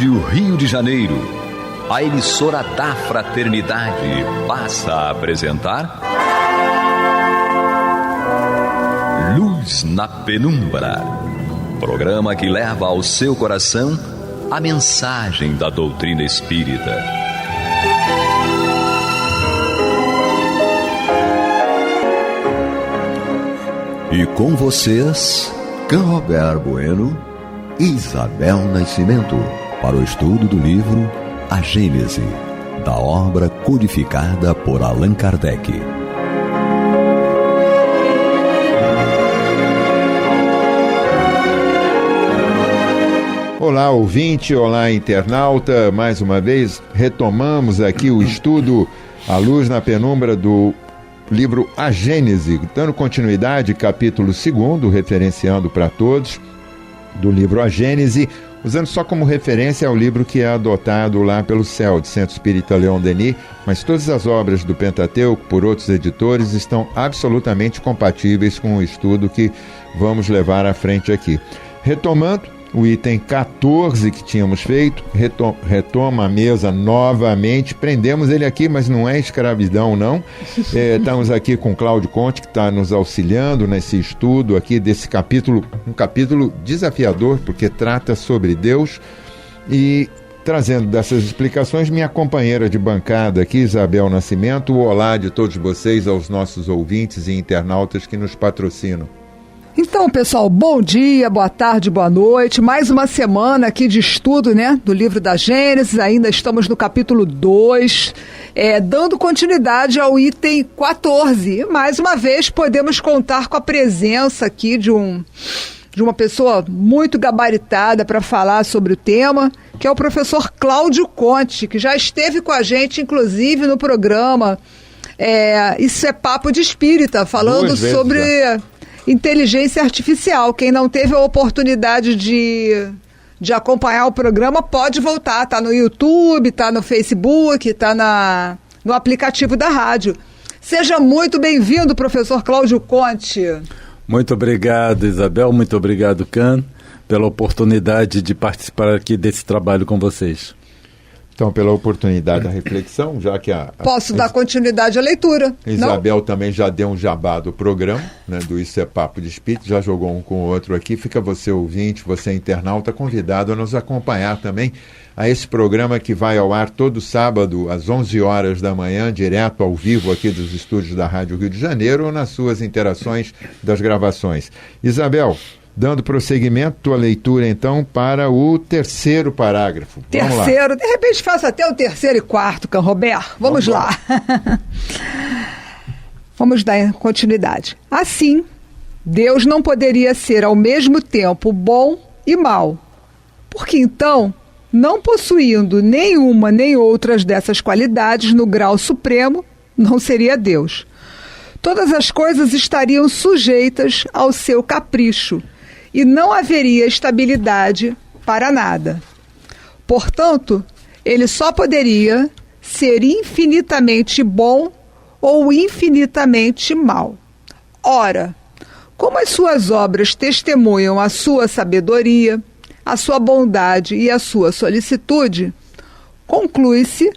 Rádio Rio de Janeiro, a emissora da Fraternidade, passa a apresentar Luz na Penumbra, programa que leva ao seu coração a mensagem da doutrina espírita. E com vocês, Canrobert Bueno e Isabel Nascimento, para o estudo do livro A Gênese, da obra codificada por Allan Kardec. Olá, ouvinte, olá, internauta. Mais uma vez, retomamos aqui o estudo A Luz na Penumbra do livro A Gênese, dando continuidade, capítulo 2º, referenciando para todos, do livro A Gênese, usando só como referência o livro que é adotado lá pelo CEL, de Centro Espírita Leon Denis, mas todas as obras do Pentateuco, por outros editores, estão absolutamente compatíveis com o estudo que vamos levar à frente aqui. Retomando, o item 14 que tínhamos feito, retoma a mesa novamente, prendemos ele aqui, mas não é escravidão não, estamos aqui com Cláudio Conte, que está nos auxiliando nesse estudo aqui desse capítulo, um capítulo desafiador, porque trata sobre Deus, e trazendo dessas explicações minha companheira de bancada aqui, Isabel Nascimento. O olá de todos vocês, aos nossos ouvintes e internautas que nos patrocinam. Então, pessoal, bom dia, boa tarde, boa noite. Mais uma semana aqui de estudo, né, do livro da Gênesis. Ainda estamos no capítulo 2, dando continuidade ao item 14. E, mais uma vez, podemos contar com a presença aqui de uma pessoa muito gabaritada para falar sobre o tema, que é o professor Cláudio Conte, que já esteve com a gente, inclusive, no programa Isso é Papo de Espírita, falando sobre inteligência artificial. Quem não teve a oportunidade de acompanhar o programa pode voltar, está no YouTube, está no Facebook, está no aplicativo da rádio. Seja muito bem-vindo, professor Cláudio Conte. Muito obrigado, Isabel, muito obrigado, Can, pela oportunidade de participar aqui desse trabalho com vocês. Então, pela oportunidade da reflexão, já que Posso dar continuidade à leitura. Isabel não? Também já deu um jabá do programa, né, do Isso é Papo de Espírito, já jogou um com o outro aqui. Fica você ouvinte, você internauta, convidado a nos acompanhar também a esse programa que vai ao ar todo sábado às 11 horas da manhã, direto ao vivo aqui dos estúdios da Rádio Rio de Janeiro, ou nas suas interações das gravações. Isabel, dando prosseguimento, tua leitura, então, para o terceiro parágrafo. Vamos lá. De repente faça até o terceiro e quarto, Canrobert. Vamos lá. Vamos dar continuidade. Assim, Deus não poderia ser ao mesmo tempo bom e mau, porque então, não possuindo nenhuma nem outras dessas qualidades no grau supremo, não seria Deus. Todas as coisas estariam sujeitas ao seu capricho, e não haveria estabilidade para nada. Portanto, ele só poderia ser infinitamente bom ou infinitamente mau. Ora, como as suas obras testemunham a sua sabedoria, a sua bondade e a sua solicitude, conclui-se,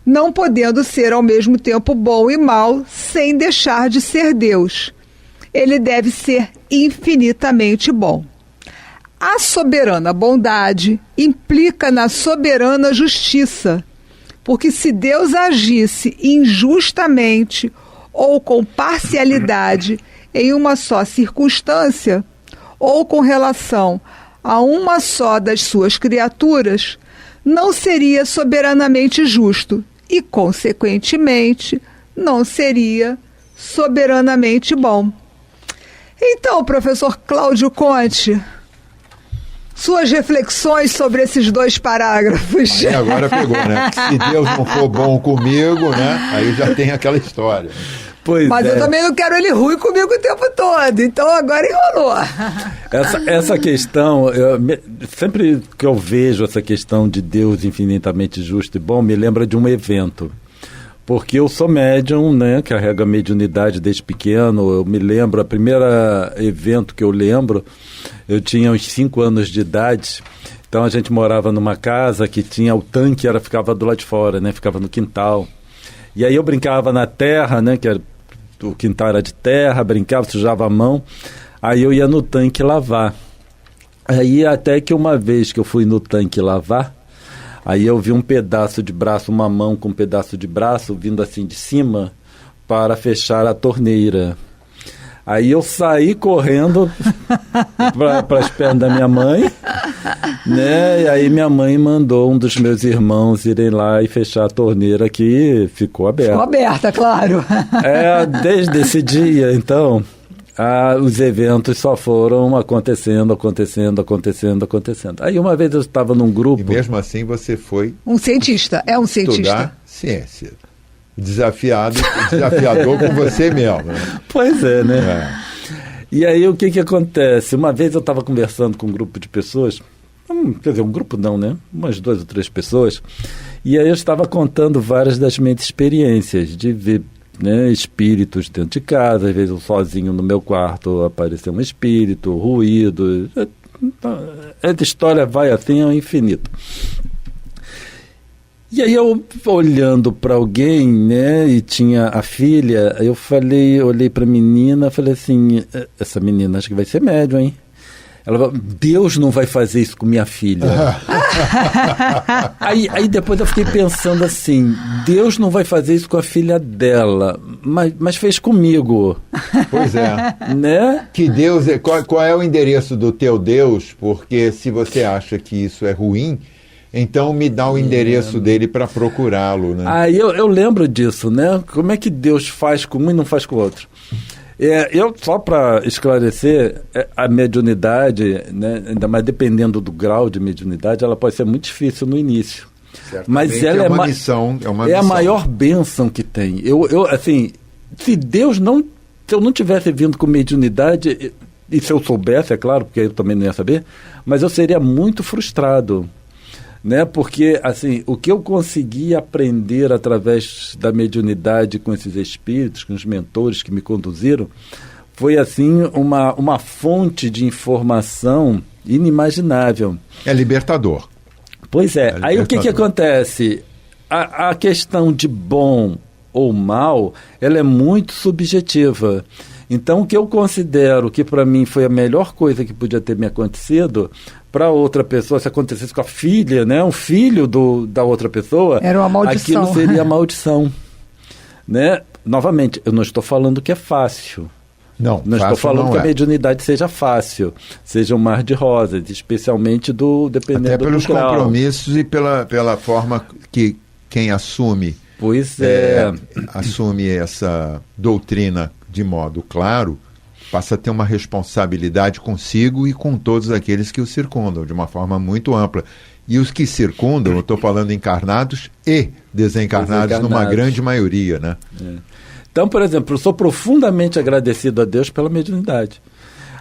não podendo ser ao mesmo tempo bom e mau sem deixar de ser Deus. Ele deve ser infinitamente bom. A soberana bondade implica na soberana justiça, porque se Deus agisse injustamente ou com parcialidade em uma só circunstância, ou com relação a uma só das suas criaturas, não seria soberanamente justo e, consequentemente, não seria soberanamente bom. Então, professor Cláudio Conte, suas reflexões sobre esses dois parágrafos. Agora pegou, né? Se Deus não for bom comigo, né? Aí já tem aquela história. Mas eu também não quero ele ruim comigo o tempo todo, então agora enrolou. Essa questão, sempre que eu vejo essa questão de Deus infinitamente justo e bom, me lembra de um evento. Porque eu sou médium, né, carrego a mediunidade desde pequeno. Eu me lembro, o primeiro evento que eu lembro, eu tinha uns 5 anos de idade, Então a gente morava numa casa que tinha o tanque, ficava do lado de fora, né? Ficava no quintal. E aí eu brincava na terra, né? O quintal era de terra, brincava, sujava a mão. Aí eu ia no tanque lavar. Aí até que uma vez que eu fui no tanque lavar, aí eu vi um pedaço de braço, uma mão com um pedaço de braço vindo assim de cima para fechar a torneira. Aí eu saí correndo para as pernas da minha mãe, né? E aí minha mãe mandou um dos meus irmãos irem lá e fechar a torneira, que ficou aberta. Ficou aberta, claro. Desde esse dia, então, os eventos só foram acontecendo. Aí uma vez eu estava num grupo... E mesmo assim você foi... Um cientista, um cientista. Estudar ciência. Desafiador com você mesmo. Né? Pois é, né? E aí o que acontece? Uma vez eu estava conversando com um grupo de pessoas, quer dizer, um grupo não, né? Umas 2 ou 3 pessoas, e aí eu estava contando várias das minhas experiências de ver, né, espíritos dentro de casa. Às vezes eu sozinho no meu quarto apareceu um espírito, ruído. Essa história vai assim ao infinito. E aí eu, olhando para alguém, né, e tinha a filha, eu olhei para a menina, falei assim, essa menina acho que vai ser médium, hein? Ela falou, Deus não vai fazer isso com minha filha. aí depois eu fiquei pensando assim, Deus não vai fazer isso com a filha dela, mas fez comigo. Pois é. Né? Que Deus qual é o endereço do teu Deus? Porque se você acha que isso é ruim, então me dá o endereço dele para procurá-lo, né? Aí eu lembro disso, né? Como é que Deus faz com um e não faz com o outro? Só para esclarecer, a mediunidade, né, ainda mais dependendo do grau de mediunidade, ela pode ser muito difícil no início. Certamente mas ela é uma missão. É a maior bênção que tem. Assim, se eu não tivesse vindo com mediunidade, e se eu soubesse, é claro, porque eu também não ia saber, mas eu seria muito frustrado. Né? Porque assim, o que eu consegui aprender através da mediunidade com esses espíritos, com os mentores que me conduziram, foi assim uma fonte de informação inimaginável. É libertador. Pois é. Aí o que acontece? A questão de bom ou mal, ela é muito subjetiva. Então, o que eu considero que para mim foi a melhor coisa que podia ter me acontecido, para outra pessoa, se acontecesse com a filha, né, um filho da outra pessoa, era uma maldição. Aquilo seria maldição. Né? Novamente, eu não estou falando que é fácil. Não estou falando que a mediunidade seja fácil, seja um mar de rosas, especialmente dependendo até pelos do grau. Compromissos e pela forma que quem assume, assume essa doutrina de modo claro, passa a ter uma responsabilidade consigo e com todos aqueles que o circundam, de uma forma muito ampla. E os que circundam, eu estou falando encarnados e desencarnados, numa grande maioria, né? Então, por exemplo, eu sou profundamente agradecido a Deus pela mediunidade.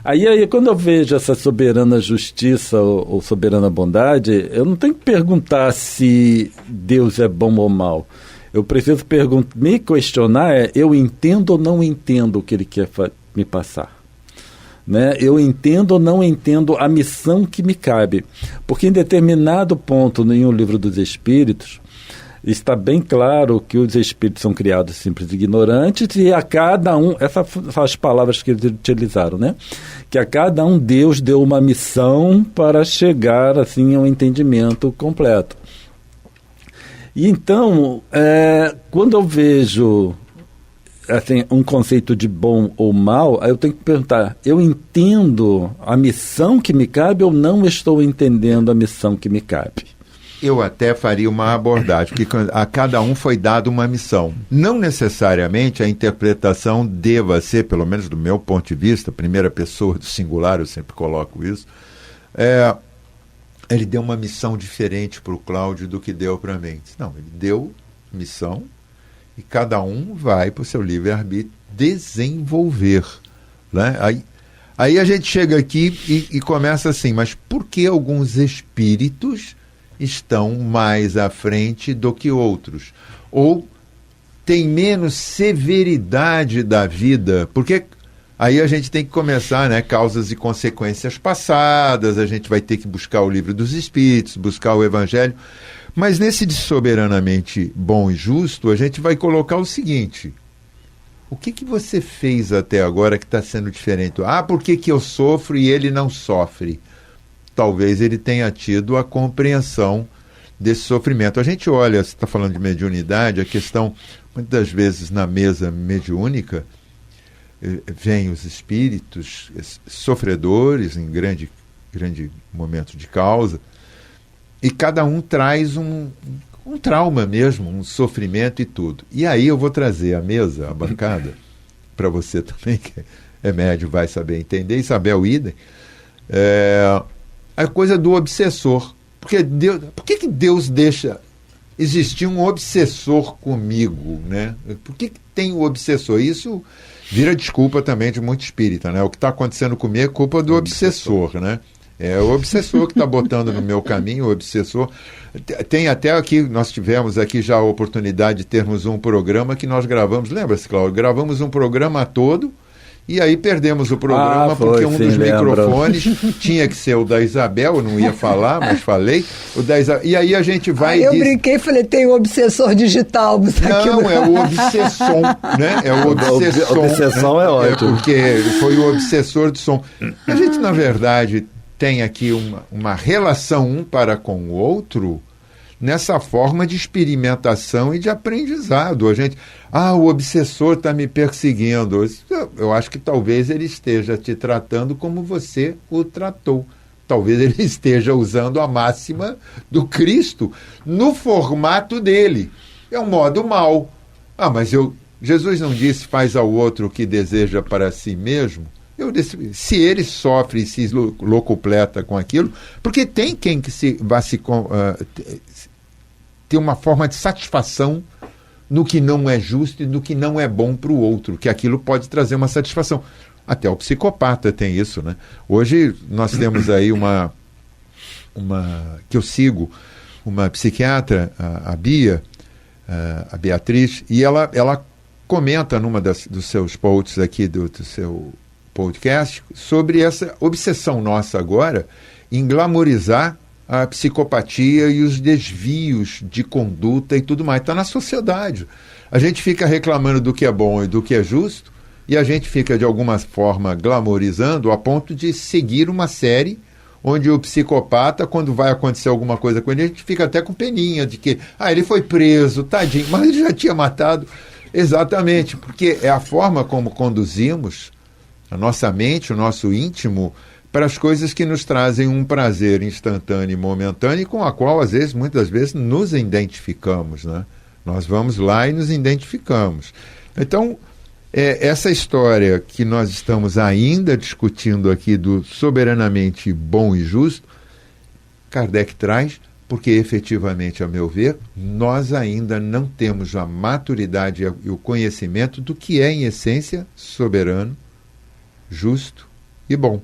Aí quando eu vejo essa soberana justiça ou soberana bondade, eu não tenho que perguntar se Deus é bom ou mal. Eu preciso me questionar, eu entendo ou não entendo o que Ele quer me passar? Né? Eu entendo ou não entendo a missão que me cabe? Porque em determinado ponto, em O Livro dos Espíritos, está bem claro que os espíritos são criados simples e ignorantes, e a cada um, essas são as palavras que eles utilizaram, né? Que a cada um Deus deu uma missão para chegar assim, a um entendimento completo. E então, quando eu vejo assim, um conceito de bom ou mal, aí eu tenho que perguntar, eu entendo a missão que me cabe ou não estou entendendo a missão que me cabe? Eu até faria uma abordagem, porque a cada um foi dada uma missão. Não necessariamente a interpretação deva ser, pelo menos do meu ponto de vista, primeira pessoa do singular, eu sempre coloco isso, ele deu uma missão diferente para o Cláudio do que deu para mim. Não, ele deu missão e cada um vai para o seu livre-arbítrio desenvolver. Né? Aí a gente chega aqui e começa assim, mas por que alguns espíritos estão mais à frente do que outros? Ou tem menos severidade da vida? Porque Aí a gente tem que começar, né, causas e consequências passadas, a gente vai ter que buscar o livro dos Espíritos, buscar o Evangelho. Mas nesse de soberanamente bom e justo, a gente vai colocar o seguinte: o que você fez até agora que está sendo diferente? Por que eu sofro e ele não sofre? Talvez ele tenha tido a compreensão desse sofrimento. A gente olha, você está falando de mediunidade, a questão, muitas vezes na mesa mediúnica, vêm os espíritos sofredores em grande momento de causa, e cada um traz um trauma mesmo, um sofrimento e tudo. E aí eu vou trazer à mesa, à bancada, para você também, que é médio, vai saber entender, Isabel idem, a coisa do obsessor. Porque por que Deus deixa existir um obsessor comigo, né? Por que tem o obsessor? Isso vira desculpa também de muito espírita, né? O que está acontecendo comigo é culpa do obsessor, né? É o obsessor que está botando no meu caminho, o obsessor. Tem até aqui, nós tivemos aqui já a oportunidade de termos um programa que nós gravamos, lembra-se, Cláudio? Gravamos um programa todo e aí perdemos o programa porque um dos microfones tinha que ser o da Isabel, eu não ia falar, mas falei. O da Isabel, e aí a gente vai... eu brinquei e falei, tem o obsessor digital. Não, é o obsessom, né? É o obsessom. O obsessão é ótimo. Porque foi o obsessor de som. A gente, na verdade, tem aqui uma relação um para com o outro nessa forma de experimentação e de aprendizado. A gente, o obsessor está me perseguindo. Eu acho que talvez ele esteja te tratando como você o tratou. Talvez ele esteja usando a máxima do Cristo no formato dele. É um modo mau. Mas Jesus não disse, faz ao outro o que deseja para si mesmo? Se ele sofre e se locupleta com aquilo, porque tem quem que ter uma forma de satisfação no que não é justo e no que não é bom para o outro, que aquilo pode trazer uma satisfação. Até o psicopata tem isso, né? Hoje nós temos aí uma que eu sigo, uma psiquiatra, a Bia, a Beatriz, e ela comenta numa dos seus posts aqui do seu podcast sobre essa obsessão nossa agora em glamorizar a psicopatia e os desvios de conduta e tudo mais. Está na sociedade. A gente fica reclamando do que é bom e do que é justo, e a gente fica, de alguma forma, glamorizando a ponto de seguir uma série onde o psicopata, quando vai acontecer alguma coisa com ele, a gente fica até com peninha de que, ele foi preso, tadinho, mas ele já tinha matado. Exatamente, porque é a forma como conduzimos a nossa mente, o nosso íntimo, para as coisas que nos trazem um prazer instantâneo e momentâneo e com a qual, muitas vezes, nos identificamos, né? Nós vamos lá e nos identificamos. Então, essa história que nós estamos ainda discutindo aqui do soberanamente bom e justo, Kardec traz, porque efetivamente, a meu ver, nós ainda não temos a maturidade e o conhecimento do que é, em essência, soberano, justo e bom.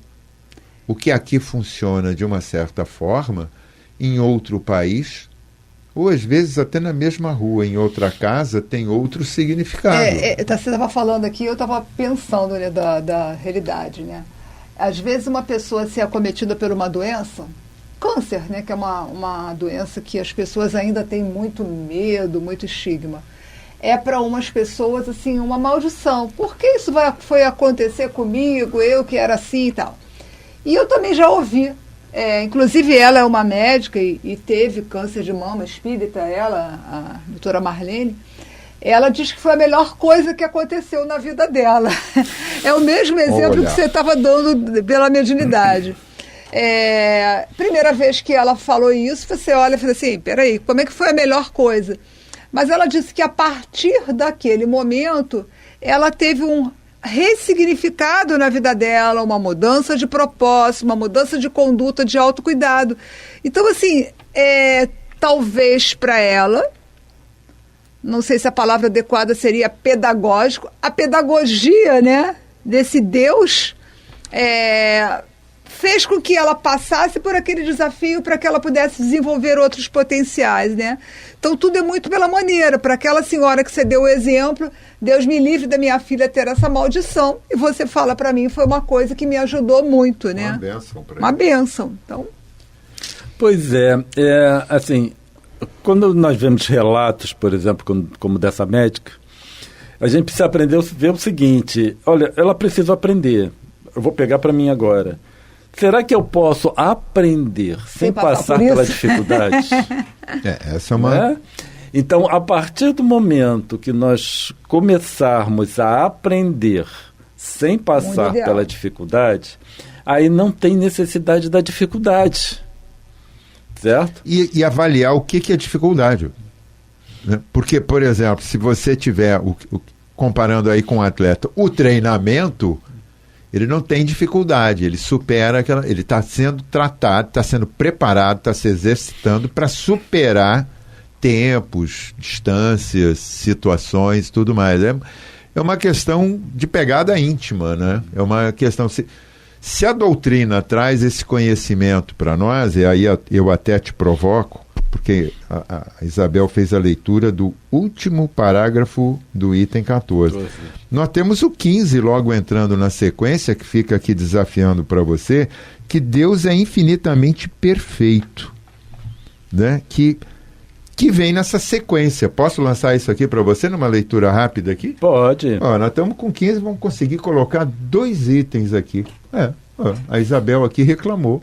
O que aqui funciona de uma certa forma, em outro país, ou às vezes até na mesma rua, em outra casa, tem outro significado. Você estava falando aqui, eu estava pensando, né, da realidade, né? Às vezes uma pessoa se é acometida por uma doença, câncer, né, que é uma doença que as pessoas ainda têm muito medo, muito estigma. É para umas pessoas, assim, uma maldição. Por que isso foi acontecer comigo, eu que era assim e tal? E eu também já ouvi, inclusive ela é uma médica e teve câncer de mama espírita, ela, a doutora Marlene, ela diz que foi a melhor coisa que aconteceu na vida dela. É o mesmo exemplo que você estava dando pela mediunidade. Primeira vez que ela falou isso, você olha e fala assim, peraí, como é que foi a melhor coisa? Mas ela disse que a partir daquele momento, ela teve um ressignificado na vida dela, uma mudança de propósito, uma mudança de conduta, de autocuidado. Então, assim, talvez para ela, não sei se a palavra adequada seria pedagógico, a pedagogia, né, desse Deus fez com que ela passasse por aquele desafio para que ela pudesse desenvolver outros potenciais, né? Então tudo é muito pela maneira. Para aquela senhora que você deu o exemplo, Deus me livre da minha filha ter essa maldição, e você fala para mim, foi uma coisa que me ajudou muito, né? Uma bênção para Uma bênção. Então... Pois assim, quando nós vemos relatos, por exemplo, como dessa médica, a gente precisa aprender a ver o seguinte: olha, ela precisa aprender. Eu vou pegar para mim agora. Será que eu posso aprender sem passar pela dificuldade? Essa é uma... Então, a partir do momento que nós começarmos a aprender sem passar pela dificuldade, aí não tem necessidade da dificuldade. Certo? E avaliar o que é dificuldade. Né? Porque, por exemplo, se você tiver, comparando aí com o atleta, o treinamento, ele não tem dificuldade, ele supera ele está sendo tratado, está sendo preparado, está se exercitando para superar tempos, distâncias, situações, tudo mais. É uma questão de pegada íntima, né? É uma questão... Se a doutrina traz esse conhecimento para nós, e aí eu até te provoco, porque a Isabel fez a leitura do último parágrafo do item 14. Nós temos o 15 logo entrando na sequência, que fica aqui desafiando para você, que Deus é infinitamente perfeito, né? Que vem nessa sequência. Posso lançar isso aqui para você numa leitura rápida aqui? Pode. Nós estamos com 15, vamos conseguir colocar 2 itens aqui. A Isabel aqui reclamou.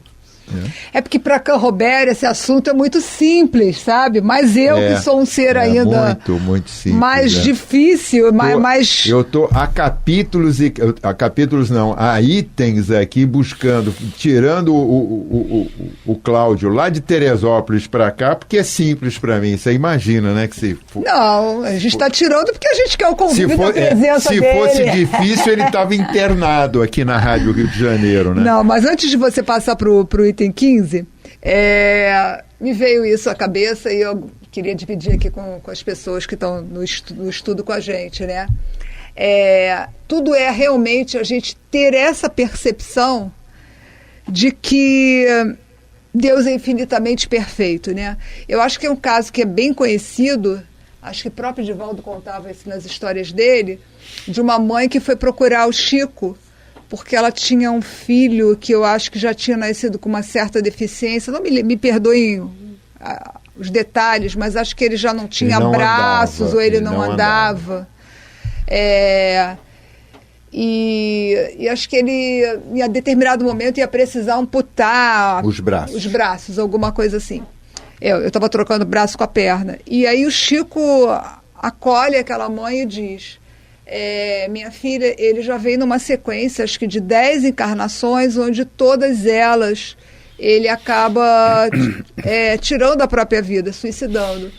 É porque para Canrobert esse assunto é muito simples, sabe? Mas eu, que sou um ser ainda muito simples, mais difícil, mais... Eu estou a capítulos a itens aqui buscando, tirando o Cláudio lá de Teresópolis para cá, porque é simples para mim. Você imagina, né? Não, a gente está tirando porque a gente quer o convívio da presença dele. Se fosse difícil, ele estava internado aqui na Rádio Rio de Janeiro, né? Não, mas antes de você passar para o item 15, me veio isso à cabeça e eu queria dividir aqui com as pessoas que estão no estudo com a gente, né? Tudo é realmente a gente ter essa percepção de que Deus é infinitamente perfeito, né? Eu acho que é um caso que é bem conhecido, acho que o próprio Divaldo contava isso nas histórias dele, de uma mãe que foi procurar o Chico porque ela tinha um filho que eu acho que já tinha nascido com uma certa deficiência. Não me perdoem os detalhes, mas acho que ele já não tinha braços, ou ele não andava. E acho que ele, em determinado momento, ia precisar amputar os braços, alguma coisa assim. Eu estava trocando braço com a perna. E aí o Chico acolhe aquela mãe e diz... minha filha, ele já veio numa sequência, acho que de 10 encarnações, onde todas elas ele acaba tirando a própria vida, suicidando.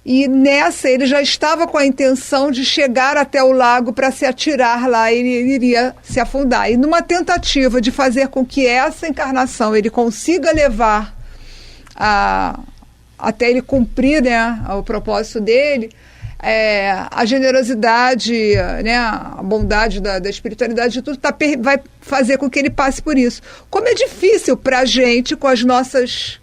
E nessa ele já estava com a intenção de chegar até o lago para se atirar lá, ele iria se afundar. E numa tentativa de fazer com que essa encarnação ele consiga levar até ele cumprir, né, o propósito dele, a generosidade, né, a bondade da espiritualidade, de tudo vai fazer com que ele passe por isso. Como é difícil para a gente, com as nossas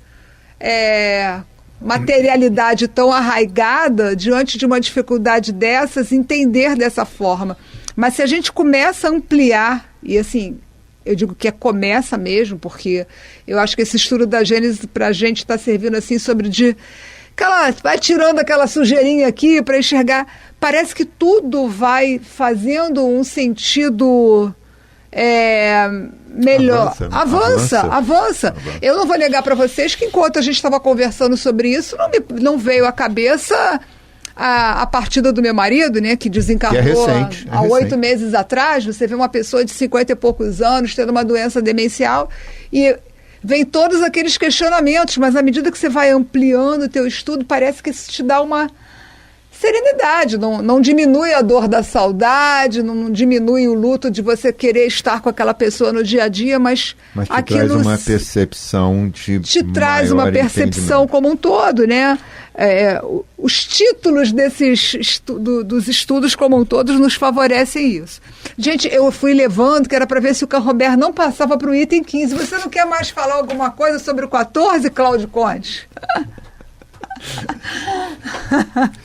materialidade tão arraigada, diante de uma dificuldade dessas, entender dessa forma. Mas se a gente começa a ampliar, e assim, eu digo que começa mesmo, porque eu acho que esse estudo da Gênesis para a gente está servindo assim vai tirando aquela sujeirinha aqui para enxergar. Parece que tudo vai fazendo um sentido melhor. Avança. Eu não vou negar para vocês que enquanto a gente estava conversando sobre isso, não veio à cabeça a partida do meu marido, né, que desencarnou há 8 meses atrás. Você vê uma pessoa de 50 e poucos anos tendo uma doença demencial e vem todos aqueles questionamentos, mas à medida que você vai ampliando o teu estudo, parece que isso te dá uma serenidade, não diminui a dor da saudade, não diminui o luto de você querer estar com aquela pessoa no dia a dia, mas te traz uma percepção te traz uma percepção como um todo, né? Os títulos dos estudos como um todo nos favorecem isso. Gente, eu fui levando, que era para ver se o Carroberto não passava para o item 15. Você não quer mais falar alguma coisa sobre o 14, Cláudio Conde?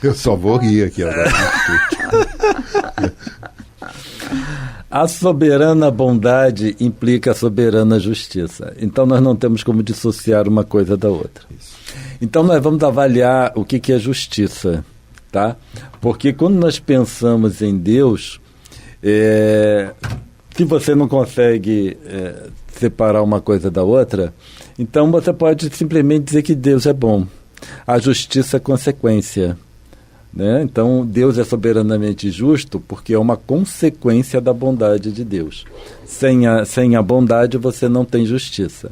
Eu só vou rir aqui agora. A soberana bondade implica a soberana justiça. Então nós não temos como dissociar uma coisa da outra. Então nós vamos avaliar o que é justiça, tá? Porque quando nós pensamos em Deus, se você não consegue separar uma coisa da outra, então você pode simplesmente dizer que Deus é bom. A justiça é consequência, né? Então Deus é soberanamente justo porque é uma consequência da bondade de Deus. Sem a bondade você não tem justiça.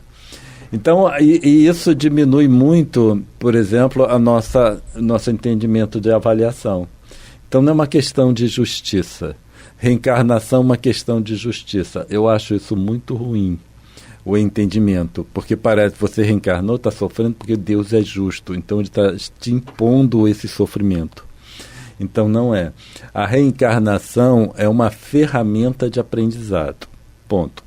Então, e isso diminui muito, por exemplo, nosso entendimento de avaliação. Então não é uma questão de justiça. Reencarnação é uma questão de justiça. Eu acho isso muito ruim, o entendimento, porque parece que você reencarnou, está sofrendo porque Deus é justo, então ele está te impondo esse sofrimento. Então não é. A reencarnação é uma ferramenta de aprendizado. Ponto.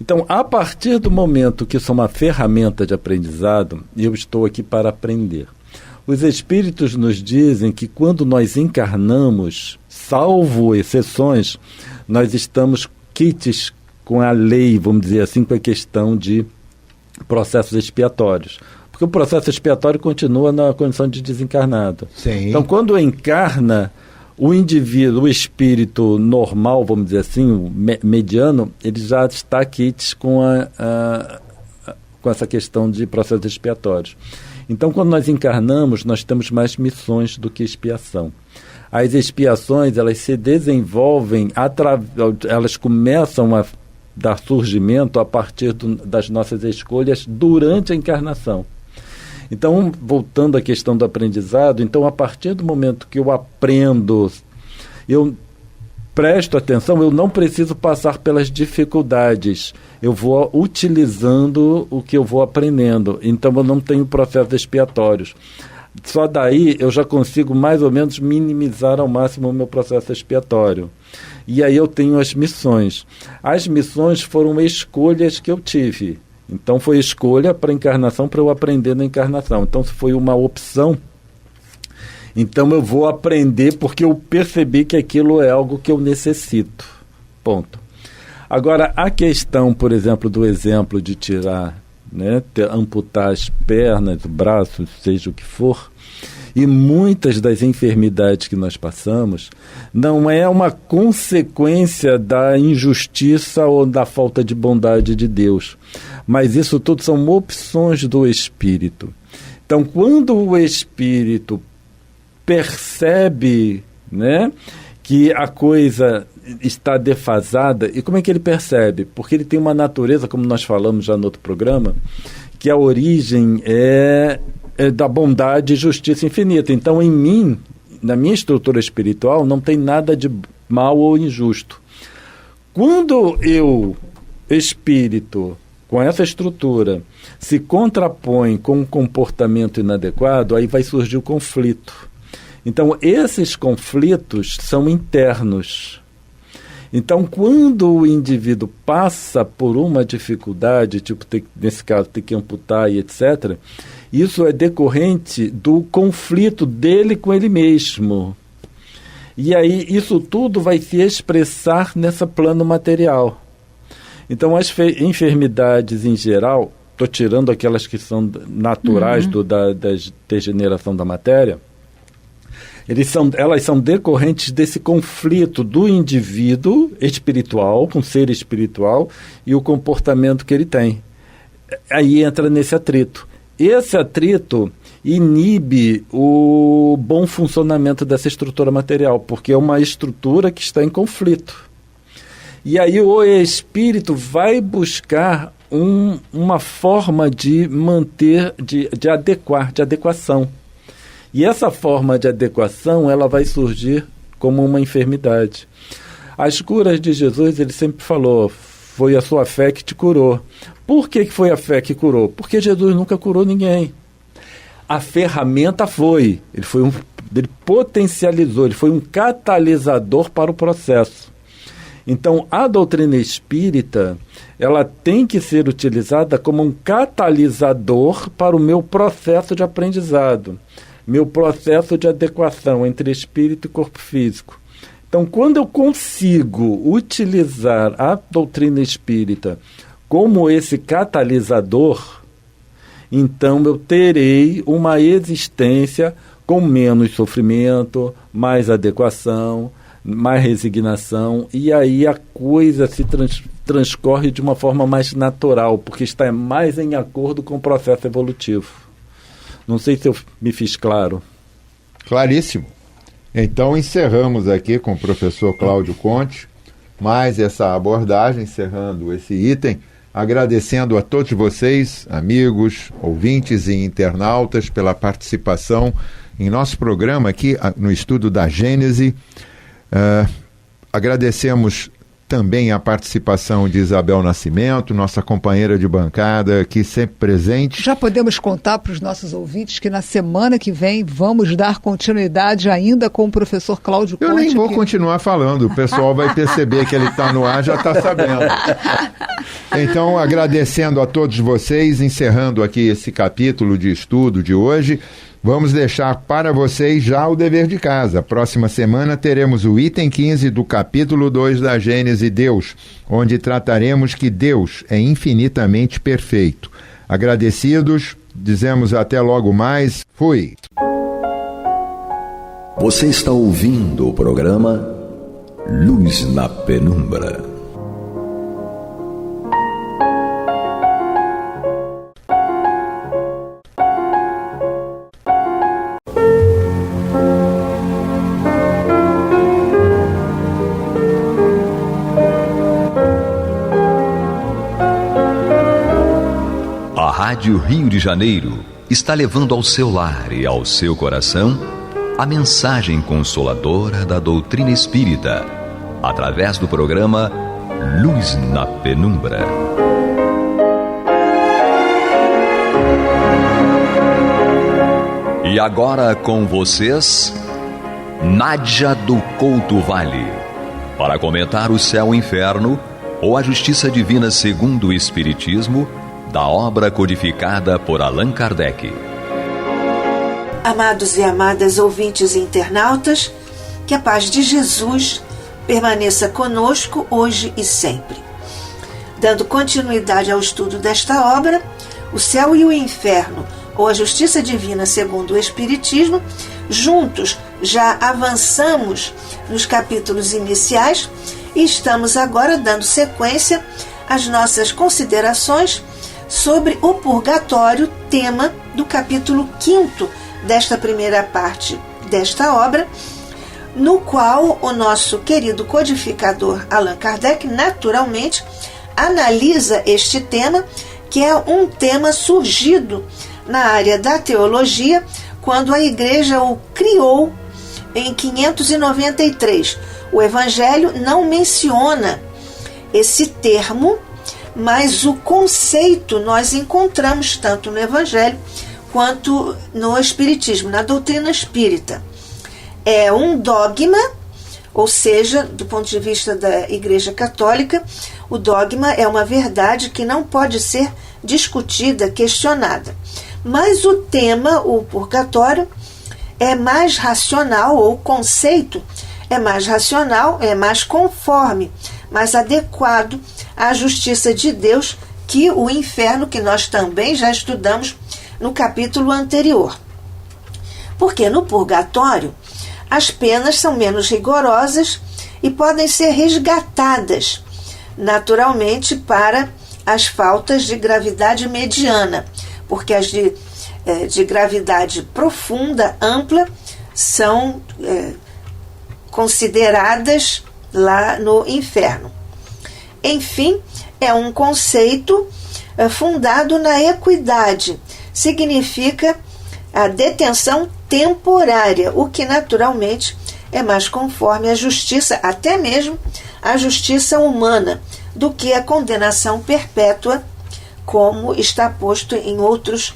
Então, a partir do momento que isso é uma ferramenta de aprendizado, eu estou aqui para aprender. Os espíritos nos dizem que quando nós encarnamos, salvo exceções, nós estamos quites com a lei, vamos dizer assim, com a questão de processos expiatórios. Porque o processo expiatório continua na condição de desencarnado. Sim. Então, quando encarna, o indivíduo, o espírito normal, vamos dizer assim, o mediano, ele já está quites com essa questão de processos expiatórios. Então, quando nós encarnamos, nós temos mais missões do que expiação. As expiações, elas se desenvolvem, elas começam a dar surgimento a partir das nossas escolhas durante a encarnação. Então, voltando à questão do aprendizado, então, a partir do momento que eu aprendo, eu presto atenção, eu não preciso passar pelas dificuldades. Eu vou utilizando o que eu vou aprendendo. Então, eu não tenho processos expiatórios. Só daí eu já consigo mais ou menos minimizar ao máximo o meu processo expiatório. E aí eu tenho as missões. As missões foram escolhas que eu tive. Então foi escolha para a encarnação, para eu aprender na encarnação. Então se foi uma opção, então eu vou aprender porque eu percebi que aquilo é algo que eu necessito. Ponto. Agora, a questão, por exemplo, do exemplo de tirar, né, amputar as pernas, o braço, seja o que for, e muitas das enfermidades que nós passamos não é uma consequência da injustiça ou da falta de bondade de Deus, mas isso tudo são opções do espírito. Então, quando o espírito percebe, né, que a coisa está defasada, e como é que ele percebe? Porque ele tem uma natureza, como nós falamos já no outro programa, que a origem é da bondade e justiça infinita. Então, em mim, na minha estrutura espiritual, não tem nada de mal ou injusto. Quando eu, espírito, com essa estrutura, se contrapõe com um comportamento inadequado, aí vai surgir o conflito. Então, esses conflitos são internos. Então, quando o indivíduo passa por uma dificuldade, tipo, nesse caso, ter que amputar e etc., isso é decorrente do conflito dele com ele mesmo. E aí, isso tudo vai se expressar nesse plano material. Então, as enfermidades em geral, estou tirando aquelas que são naturais da degeneração da matéria, elas são decorrentes desse conflito do indivíduo espiritual, com o ser espiritual, e o comportamento que ele tem. Aí entra nesse atrito. Esse atrito inibe o bom funcionamento dessa estrutura material, porque é uma estrutura que está em conflito. E aí o espírito vai buscar uma forma de manter, de adequação. E essa forma de adequação, ela vai surgir como uma enfermidade. As curas de Jesus, ele sempre falou, foi a sua fé que te curou. Por que foi a fé que curou? Porque Jesus nunca curou ninguém. A ferramenta foi, ele potencializou, ele foi um catalisador para o processo. Então, a doutrina espírita, ela tem que ser utilizada como um catalisador para o meu processo de aprendizado, meu processo de adequação entre espírito e corpo físico. Então, quando eu consigo utilizar a doutrina espírita como esse catalisador, então eu terei uma existência com menos sofrimento, mais adequação, mais resignação, e aí a coisa se transcorre de uma forma mais natural, porque está mais em acordo com o processo evolutivo. Não sei se eu me fiz claro. Claríssimo. Então encerramos aqui com o professor Cláudio Conte mais essa abordagem, encerrando esse item, agradecendo a todos vocês, amigos, ouvintes e internautas, pela participação em nosso programa aqui no estudo da Gênese. Agradecemos também a participação de Isabel Nascimento, nossa companheira de bancada aqui sempre presente. Já podemos contar para os nossos ouvintes que na semana que vem vamos dar continuidade ainda com o professor Cláudio Conte. Eu nem vou continuar falando, o pessoal vai perceber que ele está no ar, já está sabendo. Então, agradecendo a todos vocês, encerrando aqui esse capítulo de estudo de hoje, vamos deixar para vocês já o dever de casa. Próxima semana teremos o item 15 do capítulo 2 da Gênese Deus, onde trataremos que Deus é infinitamente perfeito. Agradecidos, dizemos até logo mais. Fui! Você está ouvindo o programa Luz na Penumbra. A Rádio Rio de Janeiro está levando ao seu lar e ao seu coração a mensagem consoladora da doutrina espírita, através do programa Luz na Penumbra. E agora com vocês, Nádia do Couto Vale, para comentar o céu e o inferno ou a justiça divina segundo o Espiritismo, da obra codificada por Allan Kardec. Amados e amadas ouvintes e internautas, que a paz de Jesus permaneça conosco hoje e sempre. Dando continuidade ao estudo desta obra, O Céu e o Inferno, ou a Justiça Divina segundo o Espiritismo, juntos já avançamos nos capítulos iniciais e estamos agora dando sequência às nossas considerações sobre o purgatório, tema do capítulo 5º desta primeira parte desta obra, no qual o nosso querido codificador Allan Kardec naturalmente analisa este tema, que é um tema surgido na área da teologia quando a Igreja o criou em 593. O Evangelho não menciona esse termo, mas o conceito nós encontramos tanto no Evangelho quanto no Espiritismo, na doutrina espírita. É um dogma, ou seja, do ponto de vista da Igreja Católica, o dogma é uma verdade que não pode ser discutida, questionada. Mas o tema, o purgatório, é mais racional, ou o conceito é mais racional, é mais conforme, mais adequado à justiça de Deus que o inferno, que nós também já estudamos no capítulo anterior. Porque no purgatório as penas são menos rigorosas e podem ser resgatadas naturalmente para as faltas de gravidade mediana, porque as de gravidade profunda, ampla, são consideradas lá no inferno. Enfim, é um conceito fundado na equidade. Significa a detenção temporária, o que naturalmente é mais conforme à justiça, até mesmo a justiça humana, do que a condenação perpétua, como está posto em outras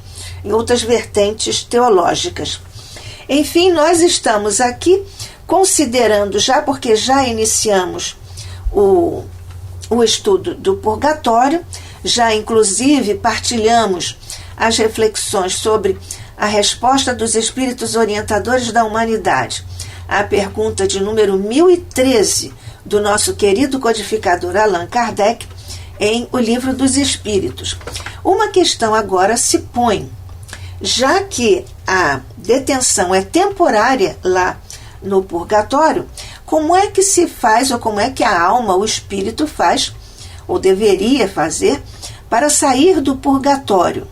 vertentes teológicas. Enfim, nós estamos aqui considerando, porque já iniciamos o estudo do purgatório, já inclusive partilhamos as reflexões sobre a resposta dos espíritos orientadores da humanidade à pergunta de número 1013 do nosso querido codificador Allan Kardec em O Livro dos Espíritos. Uma questão agora se põe, já que a detenção é temporária lá no purgatório, como é que se faz, ou como é que a alma, o espírito faz, ou deveria fazer, para sair do purgatório?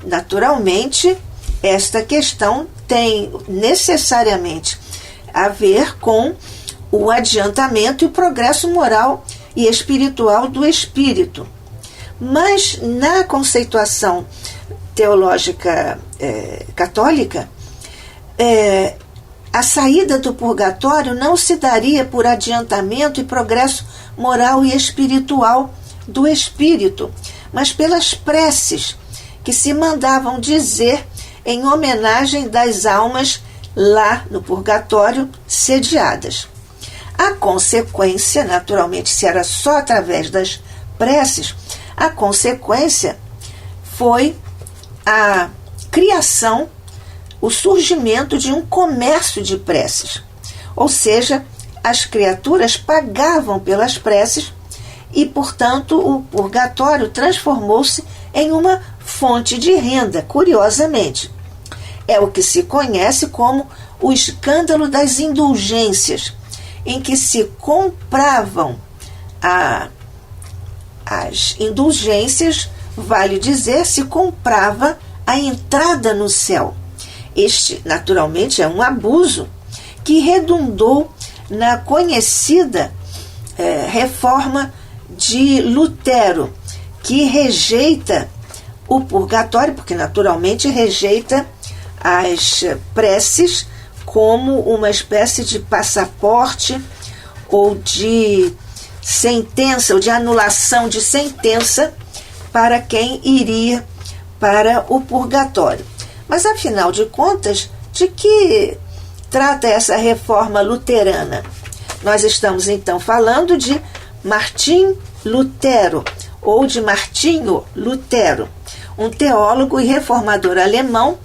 Naturalmente, esta questão tem necessariamente a ver com o adiantamento e o progresso moral e espiritual do espírito. Mas na conceituação teológica católica, a saída do purgatório não se daria por adiantamento e progresso moral e espiritual do espírito, mas pelas preces que se mandavam dizer em homenagem das almas lá no purgatório sediadas. A consequência, naturalmente, se era só através das preces, a consequência foi a criação, o surgimento de um comércio de preces. Ou seja, as criaturas pagavam pelas preces e, portanto, o purgatório transformou-se em uma fonte de renda, curiosamente. É o que se conhece como o escândalo das indulgências, em que se compravam as indulgências, vale dizer, se comprava a entrada no céu. Este, naturalmente, é um abuso que redundou na conhecida reforma de Lutero, que rejeita o purgatório, porque naturalmente rejeita as preces como uma espécie de passaporte ou de sentença, ou de anulação de sentença para quem iria para o purgatório. Mas, afinal de contas, de que trata essa reforma luterana? Nós estamos, então, falando de Martim Lutero, ou de Martinho Lutero, um teólogo e reformador alemão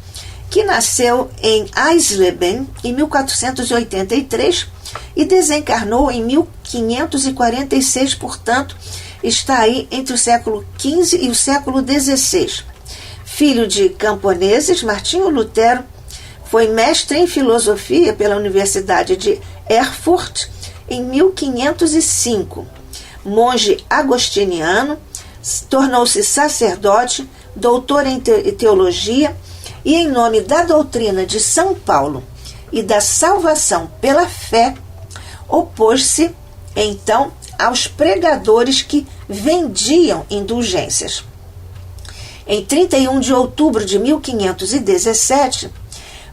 que nasceu em Eisleben em 1483 e desencarnou em 1546, portanto, está aí entre o século XV e o século XVI. Filho de camponeses, Martinho Lutero foi mestre em filosofia pela Universidade de Erfurt em 1505. Monge agostiniano, tornou-se sacerdote, doutor em teologia e, em nome da doutrina de São Paulo e da salvação pela fé, opôs-se, então, aos pregadores que vendiam indulgências. Em 31 de outubro de 1517,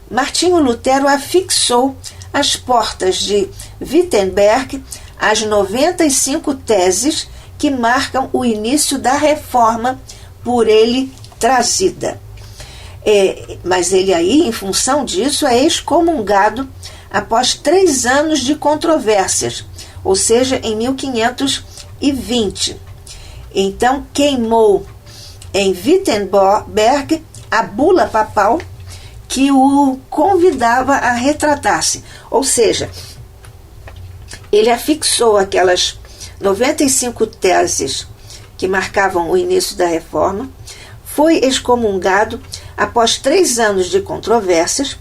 Martinho Lutero afixou às portas de Wittenberg as 95 teses que marcam o início da reforma por ele trazida. Mas ele aí, em função disso, é excomungado após 3 anos de controvérsias, ou seja, em 1520. Então, queimou em Wittenberg a bula papal que o convidava a retratar-se. Ou seja, ele afixou aquelas 95 teses que marcavam o início da reforma, foi excomungado após 3 anos de controvérsias,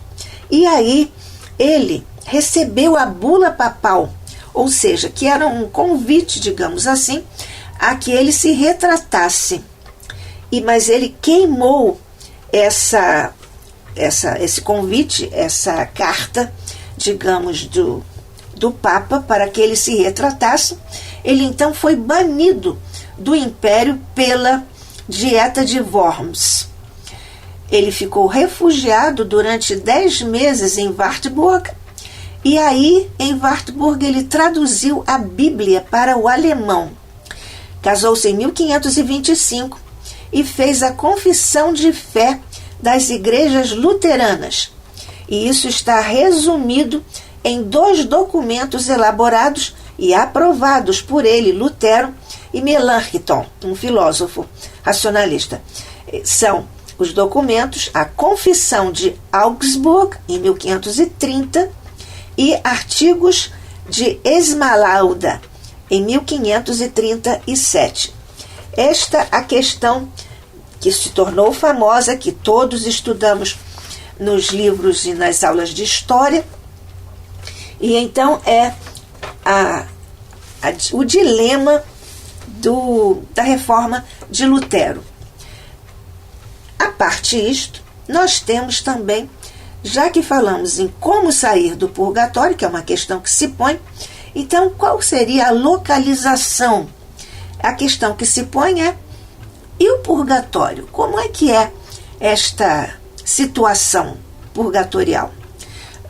e aí ele recebeu a bula papal, ou seja, que era um convite, digamos assim, a que ele se retratasse. Mas ele queimou esse convite, essa carta, digamos, do Papa para que ele se retratasse. Ele então foi banido do império pela Dieta de Worms. ele ficou refugiado durante 10 meses em Wartburg, e aí, em Wartburg, ele traduziu a Bíblia para o alemão. Casou-se em 1525 e fez a confissão de fé das igrejas luteranas. E isso está resumido em 2 documentos elaborados e aprovados por ele, Lutero, e Melanchthon, um filósofo racionalista. São os documentos A Confissão de Augsburg, em 1530, e Artigos de Esmalauda, em 1537. Esta a questão que se tornou famosa, que todos estudamos nos livros e nas aulas de história, e então é o dilema da reforma de Lutero. A parte isto, nós temos também, já que falamos em como sair do purgatório, que é uma questão que se põe, então qual seria a localização? A questão que se põe é, e o purgatório? Como é que é esta situação purgatorial?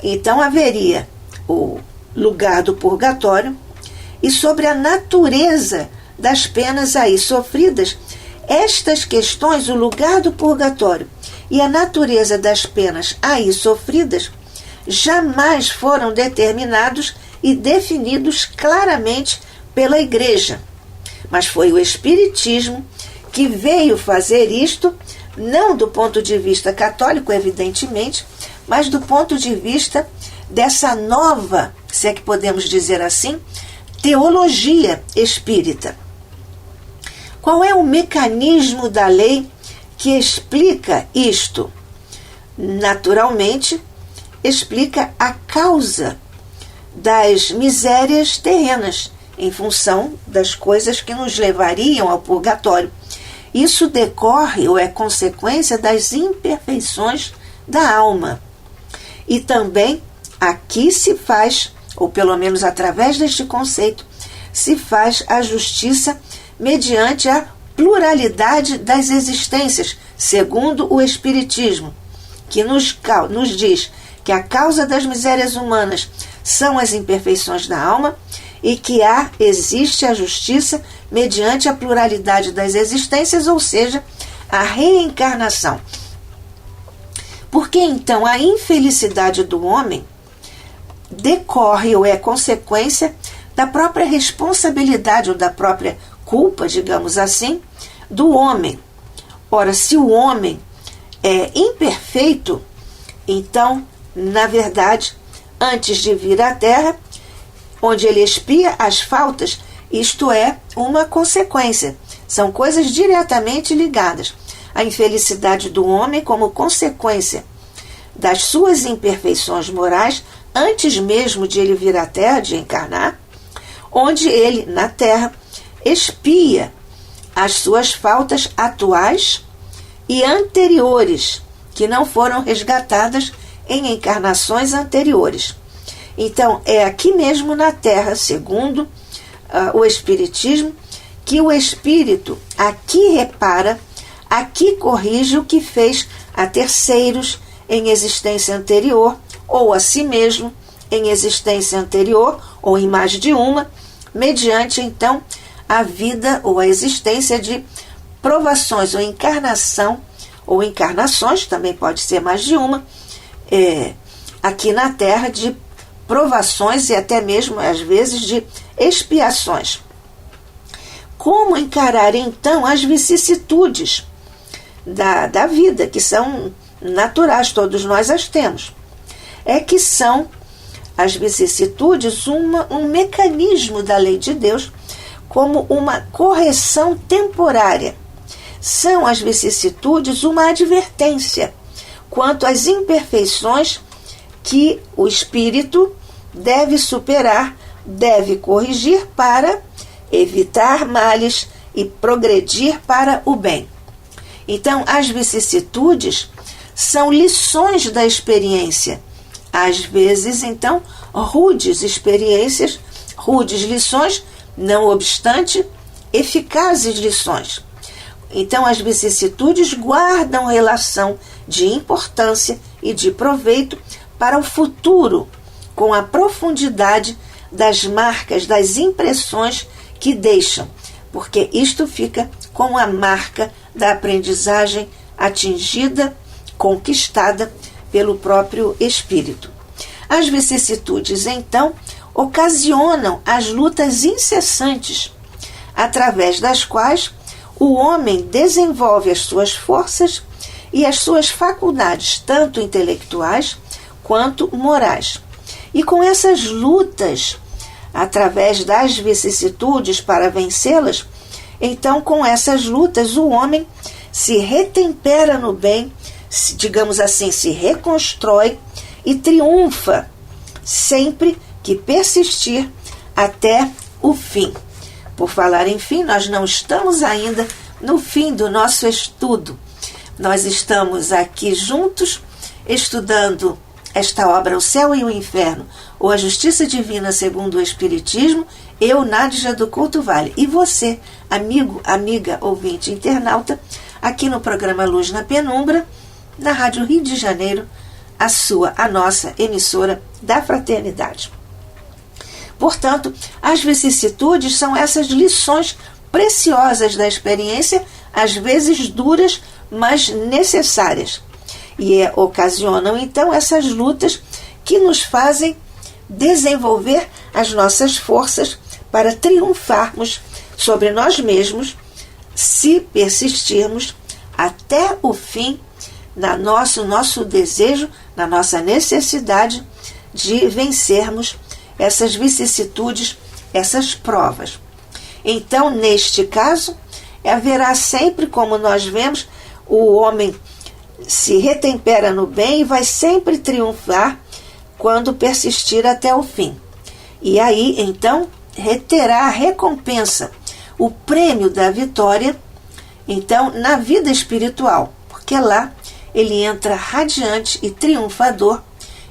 Então haveria o lugar do purgatório, e sobre a natureza das penas aí sofridas, estas questões, o lugar do purgatório e a natureza das penas aí sofridas, jamais foram determinados e definidos claramente pela Igreja. Mas foi o Espiritismo que veio fazer isto, não do ponto de vista católico, evidentemente, mas do ponto de vista dessa nova, se é que podemos dizer assim, teologia espírita. Qual é o mecanismo da lei que explica isto? Naturalmente, explica a causa das misérias terrenas, em função das coisas que nos levariam ao purgatório. Isso decorre ou é consequência das imperfeições da alma. E também aqui se faz, ou pelo menos através deste conceito, se faz a justiça mediante a pluralidade das existências, segundo o Espiritismo, que nos diz que a causa das misérias humanas são as imperfeições da alma e que existe a justiça mediante a pluralidade das existências, ou seja, a reencarnação. Porque então a infelicidade do homem decorre ou é consequência da própria responsabilidade ou da própria culpa, digamos assim, do homem. Ora, se o homem é imperfeito, então, na verdade, antes de vir à Terra, onde ele expia as faltas, isto é uma consequência. São coisas diretamente ligadas. A infelicidade do homem como consequência das suas imperfeições morais, antes mesmo de ele vir à Terra, de encarnar, onde ele, na Terra, expia as suas faltas atuais e anteriores, que não foram resgatadas em encarnações anteriores. Então, é aqui mesmo na Terra, segundo o Espiritismo, que o Espírito aqui repara, aqui corrige o que fez a terceiros em existência anterior, ou a si mesmo em existência anterior, ou em mais de uma, mediante, então, a vida ou a existência de provações ou encarnação, ou encarnações, também pode ser mais de uma, aqui na Terra, de provações e até mesmo, às vezes, de expiações. Como encarar, então, as vicissitudes da vida, que são naturais, todos nós as temos? É que são as vicissitudes um mecanismo da lei de Deus, como uma correção temporária. São as vicissitudes uma advertência quanto às imperfeições que o espírito deve superar, deve corrigir para evitar males e progredir para o bem. Então, as vicissitudes são lições da experiência. Às vezes, então, rudes experiências, rudes lições, não obstante, eficazes lições. Então, as vicissitudes guardam relação de importância e de proveito para o futuro, com a profundidade das marcas, das impressões que deixam, porque isto fica com a marca da aprendizagem atingida, conquistada pelo próprio Espírito. As vicissitudes, então, ocasionam as lutas incessantes, através das quais o homem desenvolve as suas forças e as suas faculdades, tanto intelectuais quanto morais. E com essas lutas, através das vicissitudes para vencê-las, então com essas lutas o homem se retempera no bem, digamos assim, se reconstrói e triunfa, sempre que persistir até o fim. Por falar em fim, nós não estamos ainda no fim do nosso estudo. Nós estamos aqui juntos estudando esta obra, O Céu e o Inferno, ou A Justiça Divina segundo o Espiritismo, eu, Nádia do Couto Vale. E você, amigo, amiga, ouvinte, internauta, aqui no programa Luz na Penumbra, na Rádio Rio de Janeiro, a nossa emissora da Fraternidade. Portanto, as vicissitudes são essas lições preciosas da experiência, às vezes duras, mas necessárias. E ocasionam, então, essas lutas que nos fazem desenvolver as nossas forças para triunfarmos sobre nós mesmos, se persistirmos até o fim nosso desejo, na nossa necessidade de vencermos essas vicissitudes, essas provas. Então, neste caso, haverá sempre, como nós vemos, o homem se retempera no bem e vai sempre triunfar quando persistir até o fim. E aí, então, terá a recompensa, o prêmio da vitória, então, na vida espiritual, porque lá ele entra radiante e triunfador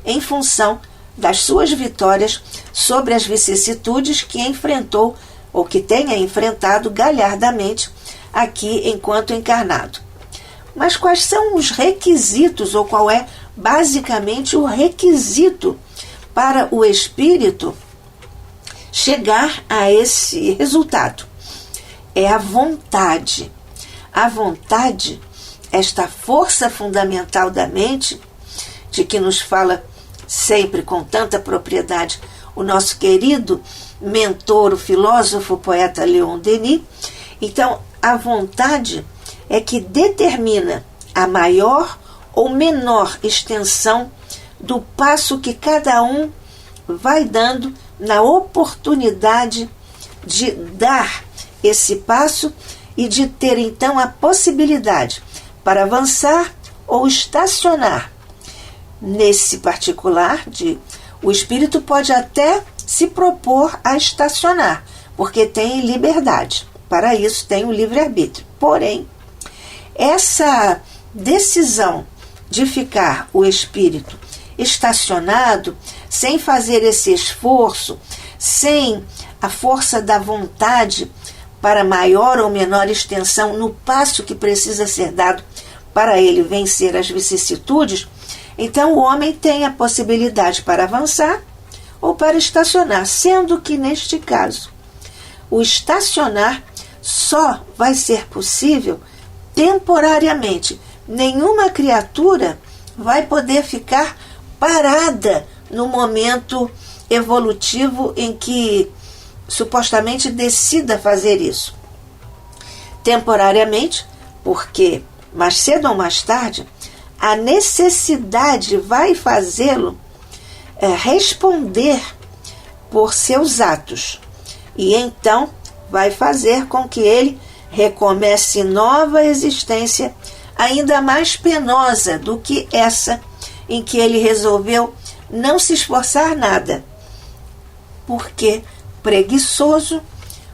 em função das suas vitórias sobre as vicissitudes que enfrentou ou que tenha enfrentado galhardamente aqui enquanto encarnado. Mas quais são os requisitos, ou qual é basicamente o requisito para o espírito chegar a esse resultado? É a vontade. A vontade, esta força fundamental da mente, de que nos fala sempre com tanta propriedade o nosso querido mentor, o filósofo, poeta Leon Denis. Então, a vontade é que determina a maior ou menor extensão do passo que cada um vai dando na oportunidade de dar esse passo e de ter então a possibilidade para avançar ou estacionar. Nesse particular, o espírito pode até se propor a estacionar, porque tem liberdade. Para isso tem o livre-arbítrio. Porém, essa decisão de ficar o espírito estacionado, sem fazer esse esforço, sem a força da vontade para maior ou menor extensão no passo que precisa ser dado para ele vencer as vicissitudes, então o homem tem a possibilidade para avançar ou para estacionar, sendo que neste caso o estacionar só vai ser possível temporariamente. Nenhuma criatura vai poder ficar parada no momento evolutivo em que supostamente decida fazer isso. Temporariamente, porque mais cedo ou mais tarde a necessidade vai fazê-lo responder por seus atos, e então vai fazer com que ele recomece nova existência ainda mais penosa do que essa em que ele resolveu não se esforçar nada, porque preguiçoso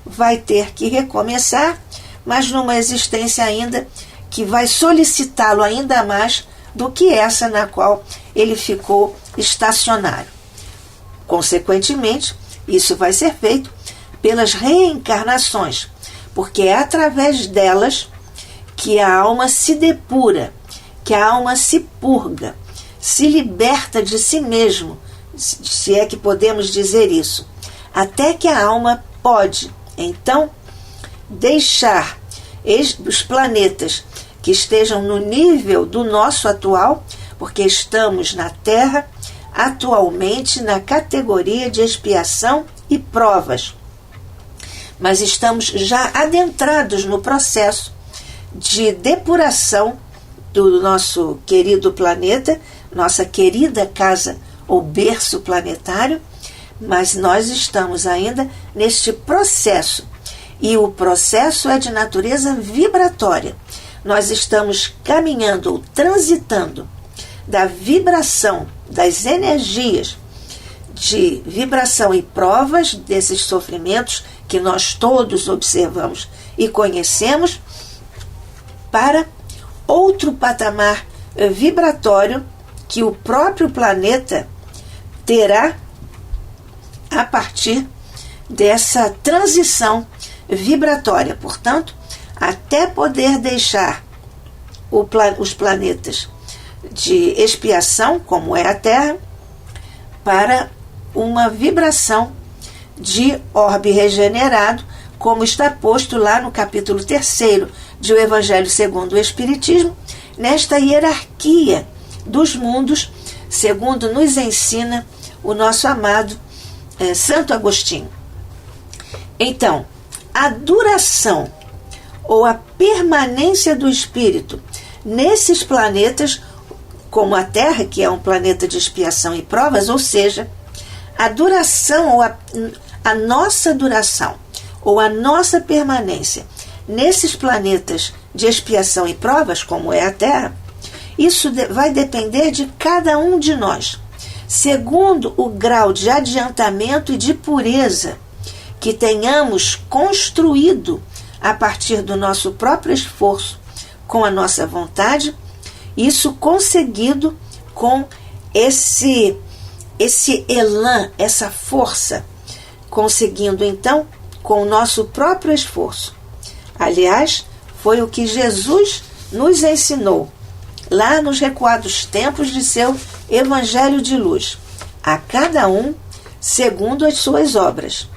vai ter que recomeçar, mas numa existência ainda que vai solicitá-lo ainda mais do que essa na qual ele ficou estacionário. Consequentemente, isso vai ser feito pelas reencarnações, porque é através delas que a alma se depura, que a alma se purga, se liberta de si mesmo, se é que podemos dizer isso, até que a alma pode, então, deixar os planetas que estejam no nível do nosso atual, porque estamos na Terra atualmente na categoria de expiação e provas. Mas estamos já adentrados no processo de depuração do nosso querido planeta, nossa querida casa ou berço planetário, mas nós estamos ainda neste processo. E o processo é de natureza vibratória. Nós estamos caminhando ou transitando da vibração, das energias de vibração e provas desses sofrimentos que nós todos observamos e conhecemos, para outro patamar vibratório que o próprio planeta terá a partir dessa transição vibratória. Portanto, até poder deixar os planetas de expiação, como é a Terra, para uma vibração de orbe regenerado, como está posto lá no capítulo 3º de O Evangelho segundo o Espiritismo, nesta hierarquia dos mundos, segundo nos ensina o nosso amado Santo Agostinho. Então, a duração ou a permanência do espírito nesses planetas, como a Terra, que é um planeta de expiação e provas, ou seja, a duração ou a nossa duração ou a nossa permanência nesses planetas de expiação e provas, como é a Terra, isso vai depender de cada um de nós, segundo o grau de adiantamento e de pureza que tenhamos construído a partir do nosso próprio esforço, com a nossa vontade, isso conseguido com esse elan, essa força, conseguindo então com o nosso próprio esforço. Aliás, foi o que Jesus nos ensinou lá nos recuados tempos de seu Evangelho de Luz, a cada um segundo as suas obras.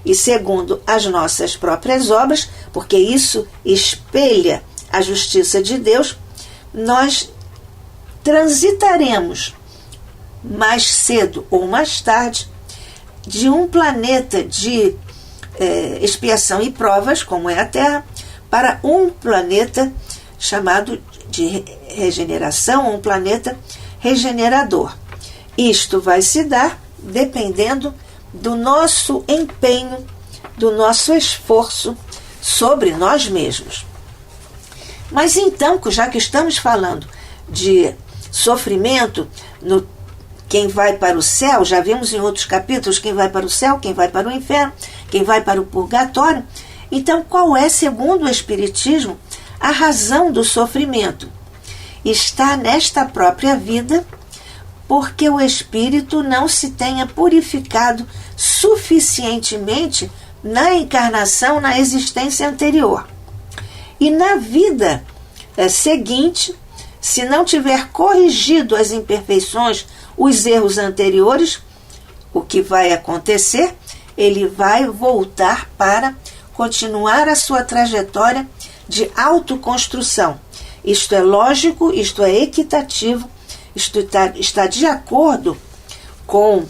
E segundo as nossas próprias obras, porque isso espelha a justiça de Deus, nós transitaremos mais cedo ou mais tarde de um planeta de expiação e provas, como é a Terra, para um planeta chamado de regeneração, um planeta regenerador. Isto vai se dar dependendo do nosso empenho, do nosso esforço sobre nós mesmos. Mas então, já que estamos falando de sofrimento, quem vai para o céu, já vimos em outros capítulos quem vai para o céu, quem vai para o inferno, quem vai para o purgatório. Então, qual é, segundo o Espiritismo, a razão do sofrimento? Está nesta própria vida, porque o espírito não se tenha purificado suficientemente na encarnação, na existência anterior. E na vida seguinte, se não tiver corrigido as imperfeições, os erros anteriores, o que vai acontecer? Ele vai voltar para continuar a sua trajetória de autoconstrução. Isto é lógico, isto é equitativo, isto está de acordo com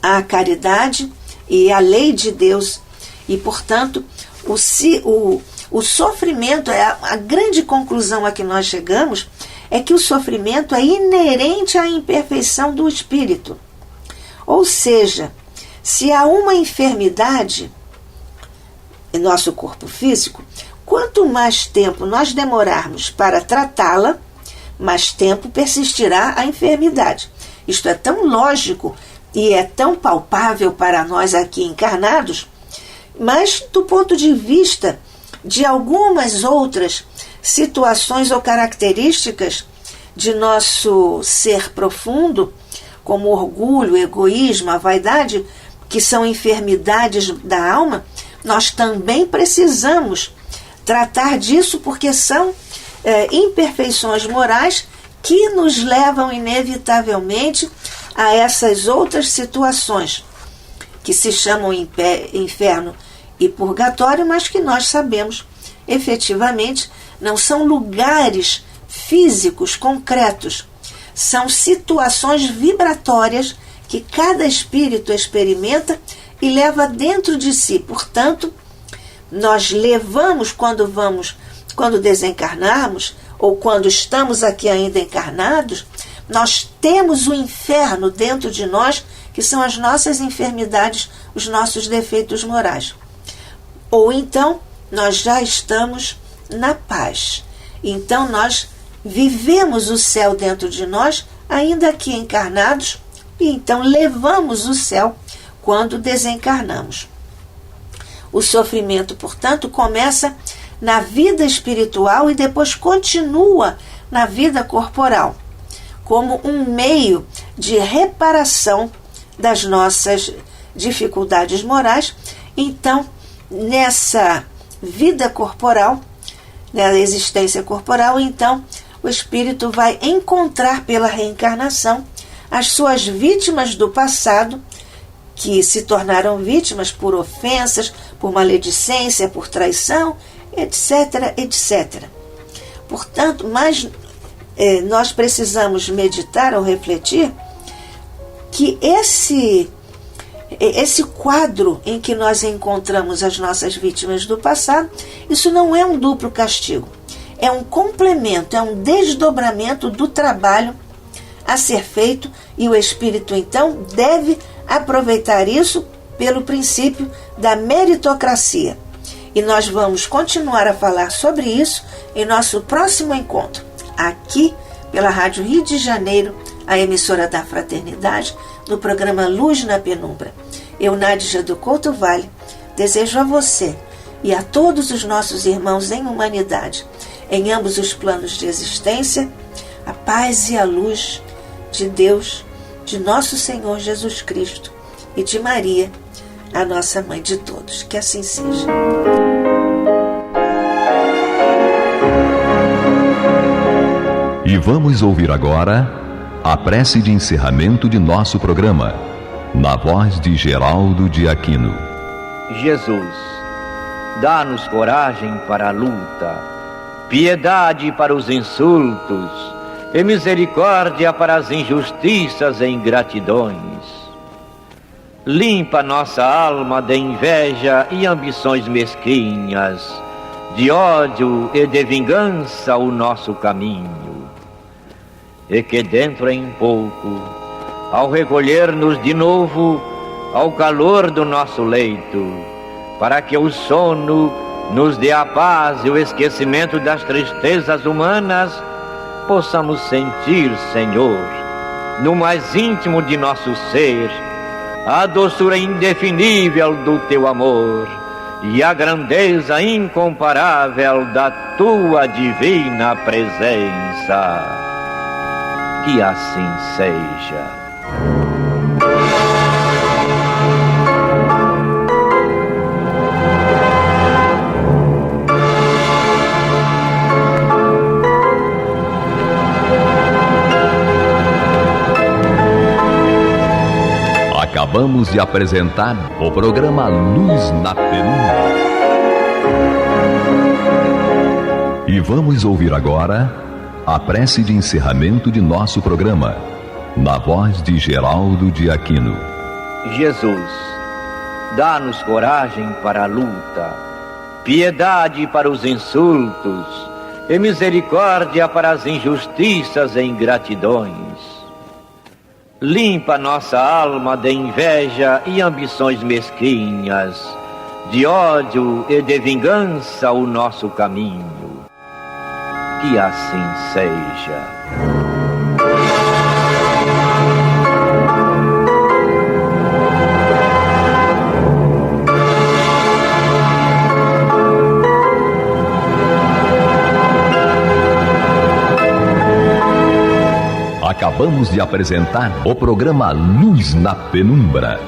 a caridade e a lei de Deus. E, portanto, o sofrimento, a grande conclusão a que nós chegamos, é que o sofrimento é inerente à imperfeição do espírito. Ou seja, se há uma enfermidade em nosso corpo físico, quanto mais tempo nós demorarmos para tratá-la, mais tempo persistirá a enfermidade. Isto é tão lógico e é tão palpável para nós aqui encarnados, mas do ponto de vista de algumas outras situações ou características de nosso ser profundo, como o orgulho, o egoísmo, a vaidade, que são enfermidades da alma, nós também precisamos tratar disso, porque são imperfeições morais que nos levam inevitavelmente a essas outras situações que se chamam inferno e purgatório, mas que nós sabemos efetivamente não são lugares físicos concretos, são situações vibratórias que cada espírito experimenta e leva dentro de si. Portanto, nós levamos quando desencarnarmos, ou quando estamos aqui ainda encarnados, nós temos o inferno dentro de nós, que são as nossas enfermidades, os nossos defeitos morais. Ou então, nós já estamos na paz. Então, nós vivemos o céu dentro de nós, ainda aqui encarnados, e então levamos o céu quando desencarnamos. O sofrimento, portanto, começa na vida espiritual e depois continua na vida corporal, como um meio de reparação das nossas dificuldades morais. Então, nessa vida corporal, na existência corporal, então, o espírito vai encontrar pela reencarnação as suas vítimas do passado, que se tornaram vítimas por ofensas, por maledicência, por traição, etc, etc. Portanto, nós precisamos meditar ou refletir que esse quadro em que nós encontramos as nossas vítimas do passado, isso não é um duplo castigo, é um complemento, é um desdobramento do trabalho a ser feito, e o espírito então deve aproveitar isso pelo princípio da meritocracia. E nós vamos continuar a falar sobre isso em nosso próximo encontro, aqui pela Rádio Rio de Janeiro, a emissora da Fraternidade, no programa Luz na Penumbra. Eu, Nádija do Couto Vale, desejo a você e a todos os nossos irmãos em humanidade, em ambos os planos de existência, a paz e a luz de Deus, de nosso Senhor Jesus Cristo e de Maria, a nossa Mãe de todos. Que assim seja. E vamos ouvir agora a prece de encerramento de nosso programa, na voz de Geraldo de Aquino. Jesus, dá-nos coragem para a luta, piedade para os insultos e misericórdia para as injustiças e ingratidões. Limpa nossa alma de inveja e ambições mesquinhas, de ódio e de vingança o nosso caminho. E que dentro em pouco, ao recolher-nos de novo ao calor do nosso leito, para que o sono nos dê a paz e o esquecimento das tristezas humanas, possamos sentir, Senhor, no mais íntimo de nosso ser, a doçura indefinível do Teu amor e a grandeza incomparável da Tua divina presença. Que assim seja. Acabamos de apresentar o programa Luz na Penumbra. E vamos ouvir agora a prece de encerramento de nosso programa, na voz de Geraldo de Aquino. Jesus, dá-nos coragem para a luta, piedade para os insultos e misericórdia para as injustiças e ingratidões. Limpa nossa alma de inveja e ambições mesquinhas, de ódio e de vingança o nosso caminho. Que assim seja. Acabamos de apresentar o programa Luz na Penumbra.